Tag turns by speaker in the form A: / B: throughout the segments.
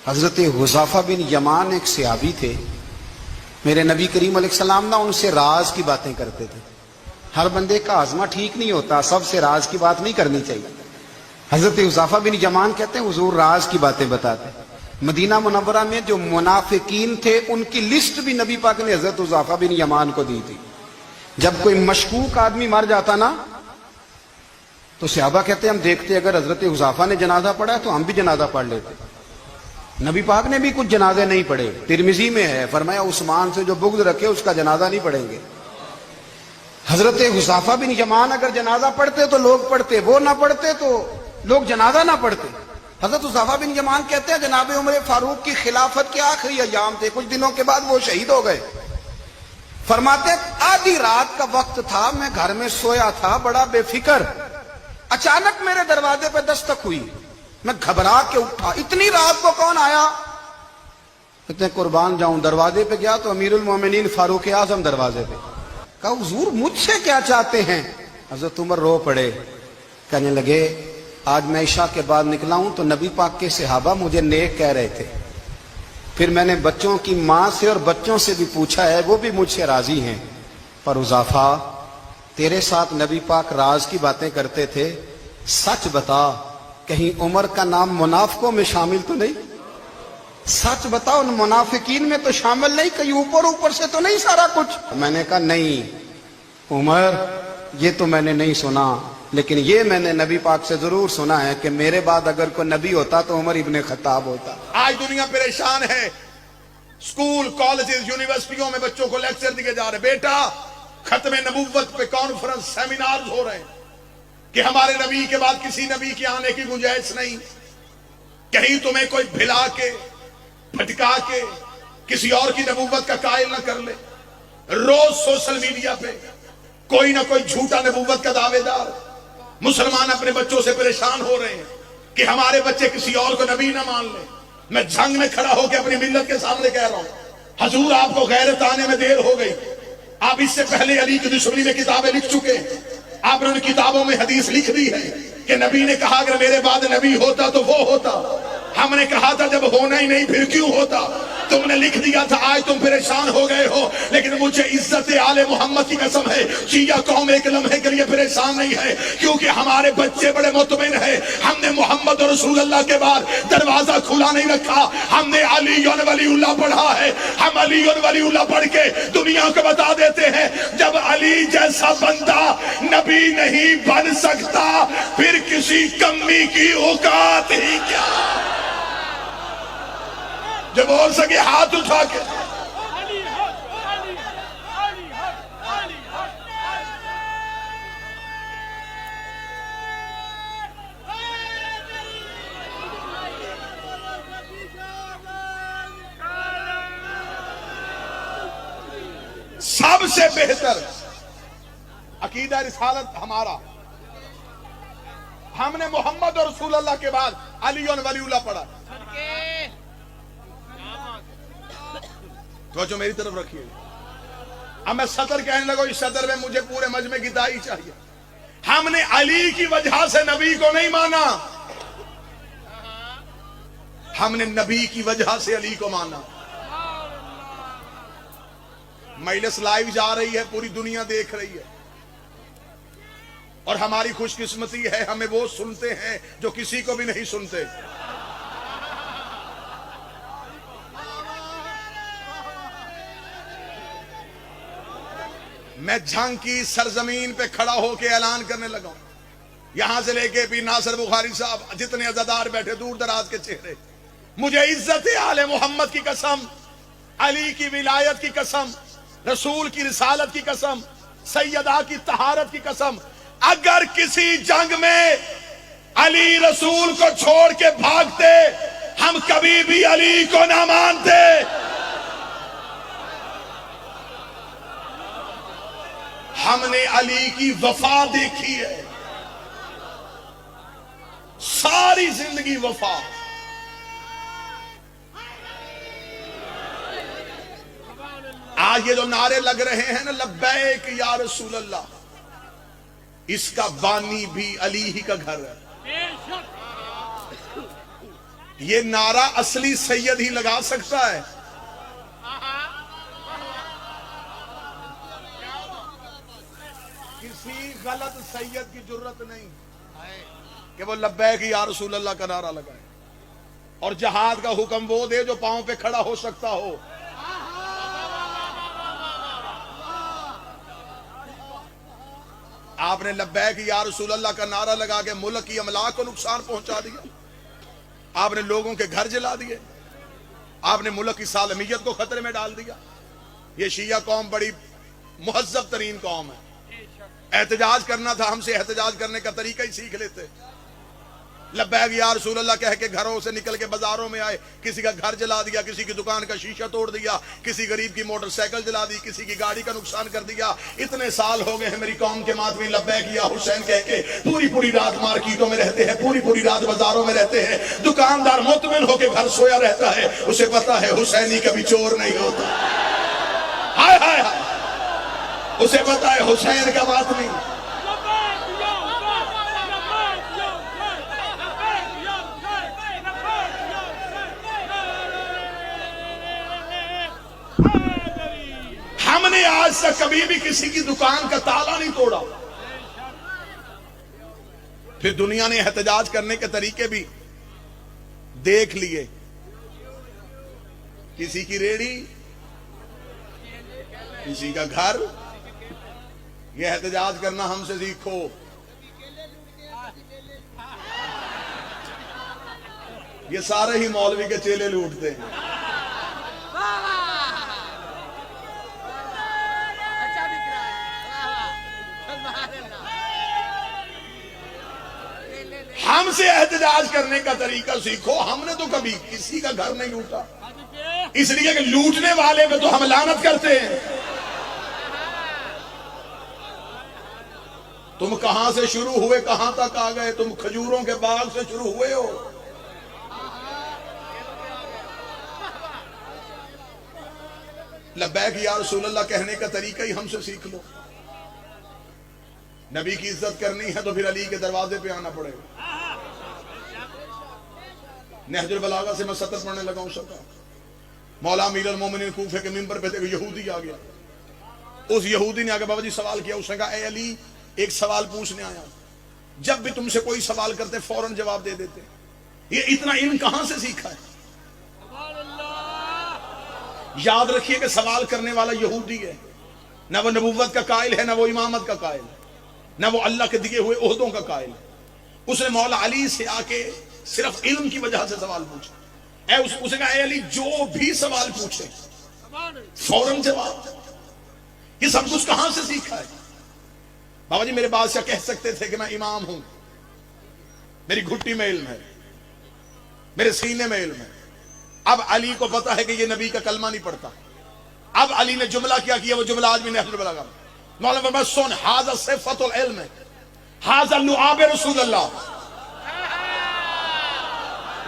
A: حضرت حذیفہ بن یمان ایک صحابی تھے، میرے نبی کریم علیہ السلام نا ان سے راز کی باتیں کرتے تھے۔ ہر بندے کا ہاضمہ ٹھیک نہیں ہوتا، سب سے راز کی بات نہیں کرنی چاہیے۔ حضرت حذیفہ بن یمان کہتے ہیں حضور راز کی باتیں بتاتے۔ مدینہ منورہ میں جو منافقین تھے ان کی لسٹ بھی نبی پاک نے حضرت حذیفہ بن یمان کو دی تھی۔ جب کوئی مشکوک آدمی مر جاتا نا تو صحابہ کہتے ہیں ہم دیکھتے اگر حضرت حذیفہ نے جنازہ پڑھا تو ہم بھی جنازہ پڑھ لیتے۔ نبی پاک نے بھی کچھ جنازے نہیں پڑھے، ترمذی میں ہے، فرمایا عثمان سے جو بغض رکھے اس کا جنازہ نہیں پڑھیں گے۔ حضرت حذیفہ بن یمان اگر جنازہ پڑھتے تو لوگ پڑھتے، وہ نہ پڑھتے تو لوگ جنازہ نہ پڑھتے۔ حضرت حذیفہ بن یمان کہتے ہیں جناب عمر فاروق کی خلافت کے آخری ایام تھے، کچھ دنوں کے بعد وہ شہید ہو گئے۔ فرماتے آدھی رات کا وقت تھا، میں گھر میں سویا تھا بڑا بے فکر، اچانک میرے دروازے پہ دستک ہوئی، میں گھبرا کے اٹھا، اتنی رات کو کون آیا؟ کہتے ہیں قربان جاؤں، دروازے پہ گیا تو امیر المومنین فاروق اعظم دروازے پہ۔ کہا حضور مجھ سے کیا چاہتے ہیں؟ حضرت عمر رو پڑے، کہنے لگے آج میں عشاء کے بعد نکلا ہوں تو نبی پاک کے صحابہ مجھے نیک کہہ رہے تھے، پھر میں نے بچوں کی ماں سے اور بچوں سے بھی پوچھا ہے، وہ بھی مجھ سے راضی ہیں، پر حذیفہ تیرے ساتھ نبی پاک راز کی باتیں کرتے تھے، سچ بتا کہیں عمر کا نام منافقوں میں شامل تو نہیں؟ سچ بتا ان منافقین میں تو شامل نہیں، کہیں اوپر اوپر سے تو نہیں سارا کچھ؟ میں نے کہا نہیں عمر یہ تو میں نے نہیں سنا، لیکن یہ میں نے نبی پاک سے ضرور سنا ہے کہ میرے بعد اگر کوئی نبی ہوتا تو عمر ابن خطاب ہوتا۔
B: آج دنیا پریشان ہے، سکول کالجز یونیورسٹیوں میں بچوں کو لیکچر دیے جا رہے، بیٹا ختم نبوت پہ کانفرنس سیمینارز ہو رہے ہیں کہ ہمارے نبی کے بعد کسی نبی کے آنے کی گنجائش نہیں، کہیں تمہیں کوئی بھلا کے بھٹکا کے کسی اور کی نبوت کا قائل نہ کر لے۔ روز سوشل میڈیا پہ کوئی نہ کوئی جھوٹا نبوت کا دعوے دار، مسلمان اپنے بچوں سے پریشان ہو رہے ہیں کہ ہمارے بچے کسی اور کو نبی نہ مان لیں۔ میں جنگ میں کھڑا ہو کے اپنی ملت کے سامنے کہہ رہا ہوں حضور آپ کو غیرت آنے میں دیر ہو گئی، آپ اس سے پہلے علی کی دشمنی میں کتابیں لکھ چکے ہیں، آپ نے ان کتابوں میں حدیث لکھ دی ہے کہ نبی نے کہا اگر میرے بعد نبی ہوتا تو وہ ہوتا، ہم نے کہا تھا جب ہونا ہی نہیں پھر کیوں ہوتا، تم نے لکھ دیا تھا، آج تم پریشان ہو گئے ہو، لیکن مجھے عزت آل محمد کی قسم ہے شیعہ قوم ایک لمحے کے لیے پریشان نہیں ہے، کیونکہ ہمارے بچے بڑے مطمئن ہیں، ہم نے محمد رسول اللہ کے بعد دروازہ کھلا نہیں رکھا، ہم نے علی ولی اللہ پڑھا ہے، ہم علی ولی اللہ پڑھ کے دنیا کو بتا دیتے ہیں جب علی جیسا بندہ نبی نہیں بن سکتا پھر کسی کمی کی اوقات ہی کیا؟ جو بول سکے ہاتھ اٹھا کے۔ سب سے بہتر عقیدہ رسالت ہمارا، ہم نے محمد اور رسول اللہ کے بعد علی ولی اللہ پڑھا۔ تو جو میری طرف رکھیے، اب میں صدر کہنے لگا اس صدر میں مجھے پورے مجمع کی دائی چاہیے۔ ہم نے علی کی وجہ سے نبی کو نہیں مانا، ہم نے نبی کی وجہ سے علی کو مانا۔ مجلس لائیو جا رہی ہے، پوری دنیا دیکھ رہی ہے، اور ہماری خوش قسمتی ہے ہمیں وہ سنتے ہیں جو کسی کو بھی نہیں سنتے۔ میں جنگ کی سرزمین پہ کھڑا ہو کے اعلان کرنے لگا ہوں، یہاں سے لے کے پیر ناصر بخاری صاحب جتنے عزادار بیٹھے دور دراز کے چہرے، مجھے عزت آل محمد کی قسم، علی کی ولایت کی قسم، رسول کی رسالت کی قسم، سیدہ کی طہارت کی قسم، اگر کسی جنگ میں علی رسول کو چھوڑ کے بھاگتے ہم کبھی بھی علی کو نہ مانتے۔ ہم نے علی کی وفا دیکھی ہے، ساری زندگی وفا۔ آج یہ جو نعرے لگ رہے ہیں نا لبیک یا رسول اللہ، اس کا بانی بھی علی ہی کا گھر ہے، یہ نعرہ اصلی سید ہی لگا سکتا ہے. کسی غلط سید کی جرت نہیں کہ وہ لبیک یا رسول اللہ کا نعرہ لگائے اور جہاد کا حکم وہ دے جو پاؤں پہ کھڑا ہو سکتا ہو. آپ نے لبیک یا رسول اللہ کا نعرہ لگا کے ملک کی املاک کو نقصان پہنچا دیا. آپ نے لوگوں کے گھر جلا دیے. آپ نے ملک کی سالمیت کو خطرے میں ڈال دیا. یہ شیعہ قوم بڑی مہذب ترین قوم ہے. احتجاج کرنا تھا، ہم سے احتجاج کرنے کا طریقہ ہی سیکھ لیتے. لبیک یا رسول اللہ کہہ کے گھروں سے نکل کے بازاروں میں آئے، کسی کا گھر جلا دیا، کسی کی دکان کا شیشہ توڑ دیا، کسی غریب کی موٹر سائیکل جلا دی، کسی کی گاڑی کا نقصان کر دیا. اتنے سال ہو گئے ہیں میری قوم کے ماتمی لبیک یا حسین کہہ کے پوری رات مارکیٹوں میں رہتے ہیں، پوری رات بازاروں میں رہتے ہیں. دکاندار مطمئن ہو کے گھر سویا رہتا ہے، اسے پتا ہے حسینی کبھی چور نہیں ہوتا. ہائے ہائے ہائے، اسے پتا ہے حسین کا ماتمی. ہم نے آج تک کبھی بھی کسی کی دکان کا تالا نہیں توڑا. پھر دنیا نے احتجاج کرنے کے طریقے بھی دیکھ لیے. کسی کی ریڑھی، کسی کا گھر. یہ احتجاج کرنا ہم سے سیکھو. یہ سارے ہی مولوی کے چیلے لوٹتے ہیں. ہم سے احتجاج کرنے کا طریقہ سیکھو. ہم نے تو کبھی کسی کا گھر نہیں لوٹا، اس لیے کہ لوٹنے والے پہ تو ہم لعنت کرتے ہیں. تم کہاں سے شروع ہوئے کہاں تک آ گئے؟ تم کھجوروں کے باغ سے شروع ہوئے ہو. لبیک یا رسول اللہ کہنے کا طریقہ ہی ہم سے سیکھ لو. نبی کی عزت کرنی ہے تو پھر علی کے دروازے پہ آنا پڑے گا. نہج البلاغہ سے میں سطر پڑھنے لگا ہوں سکا. مولا امیر المومنین کوفے کے منبر پہ دیکھو یہودی آ گیا. اس یہودی نے آگے بابا جی سوال کیا. اس نے کہا اے علی ایک سوال پوچھنے آیا. جب بھی تم سے کوئی سوال کرتے فوراً جواب دے دیتے. یہ اتنا علم کہاں سے سیکھا ہے؟ یاد رکھیے کہ سوال کرنے والا یہودی ہے. نہ وہ نبوت کا قائل ہے، نہ وہ امامت کا قائل ہے، نہ وہ اللہ کے دیے ہوئے عہدوں کا قائل ہے. اس نے مولا علی سے آ کے صرف علم کی وجہ سے سوال پوچھا. اسے کہا اے علی جو بھی سوال پوچھے فوراً جواب. یہ سب کچھ کہاں سے سیکھا ہے؟ بابا جی میرے بادشاہ کہہ سکتے تھے کہ میں امام ہوں، میری گھٹی میں علم ہے، میرے سینے میں علم ہے. اب علی کو پتا ہے کہ یہ نبی کا کلمہ نہیں پڑھتا. اب علی نے جملہ کیا کیا، وہ جملہ آج بھی نہج البلاغہ. مولانا فرمایا سن، ھذا صفۃ العلم، ھذا لعاب رسول اللہ.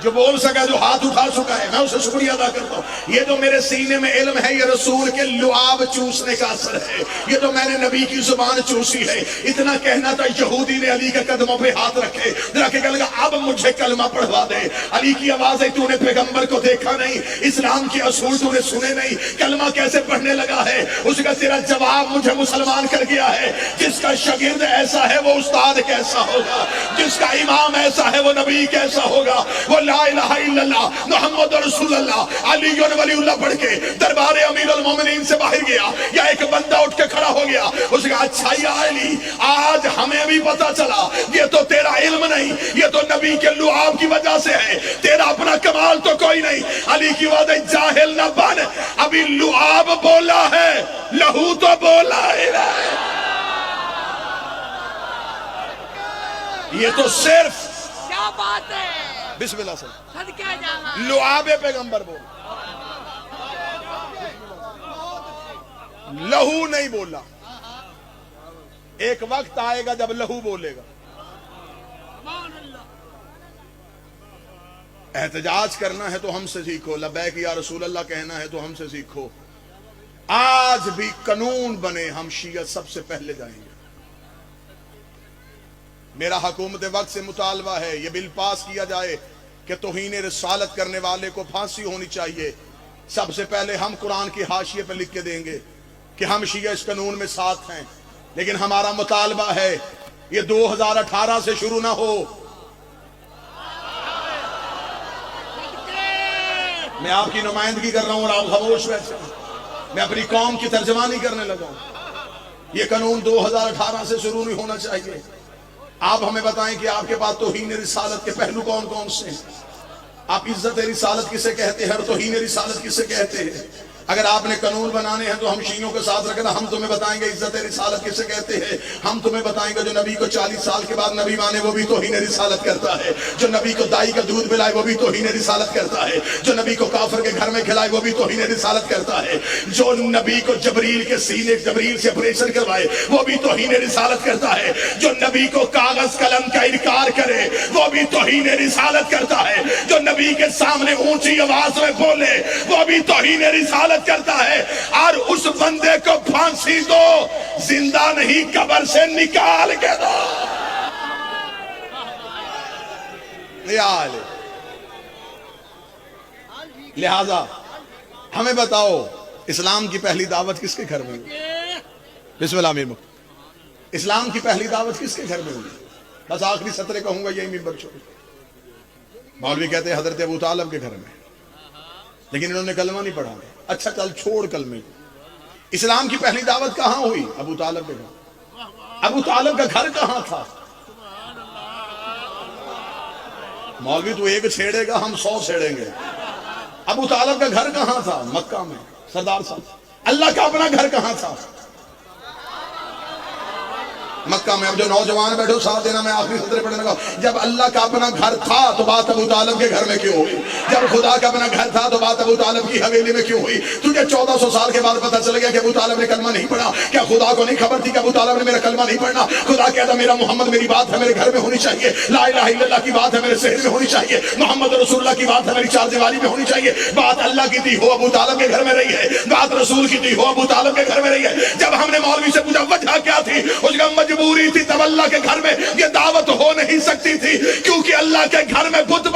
B: جو بول سکا، جو ہاتھ اٹھا چکا ہے، میں اسے شکریہ ادا کرتا ہوں. یہ جو میرے سینے میں علم ہے یہ رسول کے لعاب چوسنے کا اثر ہے. یہ تو میں نے نبی کی زبان چوسی ہے. اتنا کہنا تھا یہودی نے علی کے قدموں پہ ہاتھ رکھے، رکھ کے کہنے لگا اب مجھے کلمہ پڑھوا دے. علی کی آواز ہے تو نے پیغمبر کو دیکھا نہیں، اسلام کے اصول تو نے سنے نہیں، کلمہ کیسے پڑھنے لگا ہے؟ اس کا تیرا جواب مجھے مسلمان کر گیا ہے. جس کا شاگرد ایسا ہے وہ استاد کیسا ہوگا، جس کا امام ایسا ہے وہ نبی کیسا ہوگا. وہ لا الہ الا اللہ محمد رسول اللہ علی ولی اللہ پڑھ کے دربار امیر المومنین سے باہر گیا. یا ایک بندہ اٹھ کے کھڑا ہو گیا، اس نے کہا اچھا یا علی آج ہمیں بھی پتا چلا یہ تو تیرا علم نہیں، یہ تو نبی کے لعاب کی وجہ سے ہے، تیرا اپنا کمال تو کوئی نہیں. علی کی وعدہ جاہل نہ بن، ابھی لعاب بولا ہے، لہو تو بولا ہے. یہ تو صرف
C: کیا بات ہے،
B: بسم اللہ سے
C: صدقے جاواں.
B: لعاب پیغمبر بول، لہو نہیں بولا. ایک وقت آئے گا جب لہو بولے گا. احتجاج کرنا ہے تو ہم سے سیکھو، لبیک یا رسول اللہ کہنا ہے تو ہم سے سیکھو. آج بھی قانون بنے ہم شیعہ سب سے پہلے جائیں گے. میرا حکومت وقت سے مطالبہ ہے یہ بل پاس کیا جائے کہ توہین رسالت کرنے والے کو پھانسی ہونی چاہیے، سب سے پہلے ہم قرآن کی حاشیے پہ لکھ کے دیں گے کہ ہم شیعہ اس قانون میں ساتھ ہیں، لیکن ہمارا مطالبہ ہے یہ 2018 سے شروع نہ ہو۔ میں آپ کی نمائندگی کر رہا ہوں اور آپ خاموش بیٹھے ہیں، میں اپنی قوم کی ترجمانی کرنے لگا ہوں۔ یہ قانون 2018 سے شروع نہیں ہونا چاہیے۔ آپ ہمیں بتائیں کہ آپ کے پاس توہین رسالت کے پہلو کون کون سے ہیں؟ آپ عزت رسالت کسے کہتے ہیں اور توہین رسالت کسے کہتے ہیں؟ اگر آپ نے قانون بنانے ہیں تو ہم شیعوں کے ساتھ رکھنا، ہم تمہیں بتائیں گے عزت رسالت کسے کہتے ہیں، ہم تمہیں بتائیں گے جو نبی کو 40 سال کے بعد نبی مانے وہ بھی توہین رسالت کرتا ہے، جو نبی کو دائی کا دودھ پلائے وہ بھی توہین رسالت کرتا ہے، جو نبی کو کافر کے گھر میں کھلائے وہ بھی توہین رسالت کرتا ہے، جو نبی کو جبریل کے سینے جبریل سے آپریشن کروائے وہ بھی توہین رسالت کرتا ہے، جو نبی کو کاغذ قلم کا انکار کرے وہ بھی توہین رسالت کرتا ہے، جو نبی کے سامنے اونچی آواز میں بولے وہ بھی توہین رسالت کرتا ہے۔ اور اس بندے کو پھانسی دو، زندہ نہیں قبر سے نکال کے دو۔ لہذا ہمیں بتاؤ اسلام کی پہلی دعوت کس کے گھر میں ہوئی؟ بسم اللہ امیر مفتی، اسلام کی پہلی دعوت کس کے گھر میں ہوئی؟ بس آخری سطرے کہوں گا یہی ممبر چھوڑ۔ مولوی کہتے ہیں حضرت ابو طالب کے گھر میں، لیکن انہوں نے کلمہ نہیں پڑھا۔ اچھا چل چھوڑ کلمے، اسلام کی پہلی دعوت کہاں ہوئی؟ ابو طالب کے گھر۔ ابو طالب کا گھر کہاں تھا؟ مولوی تو ایک چھیڑے گا ہم 100 چھیڑیں گے۔ ابو طالب کا گھر کہاں تھا؟ مکہ میں۔ سردار صاحب اللہ کا اپنا گھر کہاں تھا؟ مکہ میں۔ اب جو نوجوان بیٹھو ساتھ دینا، میں آخری سطرے پڑھنے لگا۔ جب اللہ کا اپنا گھر تھا تو بات ابو طالب کے گھر میں کیوں ہوئی؟ جب خدا کا اپنا گھر تھا تو بات ابو طالب کی حویلی میں کیوں ہوئی؟ تجھے 1400 سال کے بعد پتہ چل گیا کہ ابو طالب نے کلمہ نہیں پڑھا؟ کیا خدا کو نہیں خبر تھی کہ ابو طالب نے میرا کلمہ نہیں پڑھنا؟ خدا کہتا میرا محمد میری بات ہے میرے گھر میں ہونی چاہیے، لا الہ الا اللہ کی بات ہے میرے صحن میں ہونی چاہیے، محمد رسول اللہ کی بات ہے میری چار دیواری میں ہونی چاہیے۔ بات اللہ کی تھی ہو ابو طالب کے گھر میں رہی ہے، بات رسول کی تھی ہو ابو طالب کے گھر میں رہی ہے۔ جب ہم نے مولوی سے پوچھا وجہ کیا تھی، اس کا مجبوری تھی، تب اللہ کے گھر میں یہ دعوت ہو نہیں سکتی تھی، کیونکہ اللہ کے گھر میں بت